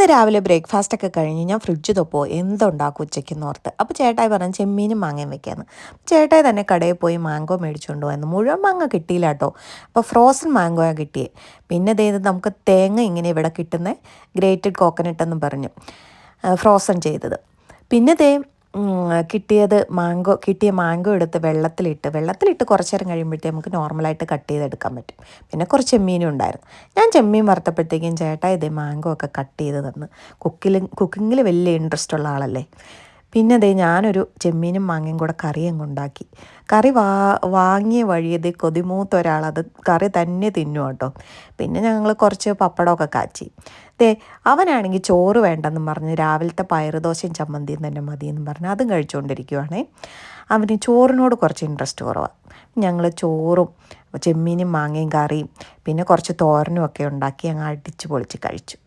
ഇന്ന് രാവിലെ ബ്രേക്ക്ഫാസ്റ്റൊക്കെ കഴിഞ്ഞ് ഞാൻ ഫ്രിഡ്ജ് തൊപ്പോ എന്തുണ്ടാക്കും ഉച്ചയ്ക്കെന്ന് ഓർത്ത്. അപ്പോൾ ചേട്ടായി പറഞ്ഞു ചെമ്മീനും മാങ്ങയും വെക്കാമെന്ന്. ചേട്ടായി തന്നെ കടയിൽ പോയി മാംഗോ മേടിച്ചുകൊണ്ട് വന്നു. മുഴുവൻ മാങ്ങ കിട്ടിയില്ല കേട്ടോ. അപ്പോൾ ഫ്രോസൺ മാംഗോയാണ് കിട്ടിയത്. പിന്നെ ദേ ഇത് നമുക്ക് തേങ്ങ ഇങ്ങനെ ഇവിടെ കിട്ടുന്ന ഗ്രേറ്റഡ് കോക്കനട്ട് എന്ന് പറഞ്ഞു ഫ്രോസൺ ചെയ്തത്. പിന്നെ ദേ കിട്ടിയ മാംഗോ എടുത്ത് വെള്ളത്തിലിട്ട് കുറച്ച് നേരം കഴിയുമ്പോഴത്തേക്ക് നമുക്ക് നോർമലായിട്ട് കട്ട് ചെയ്തെടുക്കാൻ പറ്റും. പിന്നെ കുറച്ച് ചെമ്മീനും ഉണ്ടായിരുന്നു. ഞാൻ ചെമ്മീൻ വറുത്തപ്പോഴത്തേക്കും ചേട്ടാ ഇതേ മാംഗോ ഒക്കെ കട്ട് ചെയ്ത് തന്ന്. കുക്കിങ്ങിൽ വലിയ ഇൻട്രസ്റ്റ് ഉള്ള ആളല്ലേ. പിന്നെ അതേ ഞാനൊരു ചെമ്മീനും മാങ്ങയും കൂടെ കറി അങ്ങ് ഉണ്ടാക്കി. കറി വാങ്ങിയ വഴിയത് കൊതിമൂത്ത ഒരാളത് കറി തന്നെ തിന്നു കേട്ടോ. പിന്നെ ഞങ്ങൾ കുറച്ച് പപ്പടമൊക്കെ കാച്ചി. അവനാണെങ്കിൽ ചോറ് വേണ്ടെന്നും പറഞ്ഞ് രാവിലത്തെ പയറുദോശയും ചമ്മന്തിയും തന്നെ മതിയെന്നും പറഞ്ഞ് അതും കഴിച്ചുകൊണ്ടിരിക്കുവാണേ. അവന് ചോറിനോട് കുറച്ച് ഇൻട്രസ്റ്റ് കുറവാണ്. ഞങ്ങൾ ചോറും ചെമ്മീനും മാങ്ങയും കറിയും പിന്നെ കുറച്ച് തോരനും ഒക്കെ ഉണ്ടാക്കി അങ്ങ് അടിച്ച് പൊളിച്ച് കഴിച്ചു.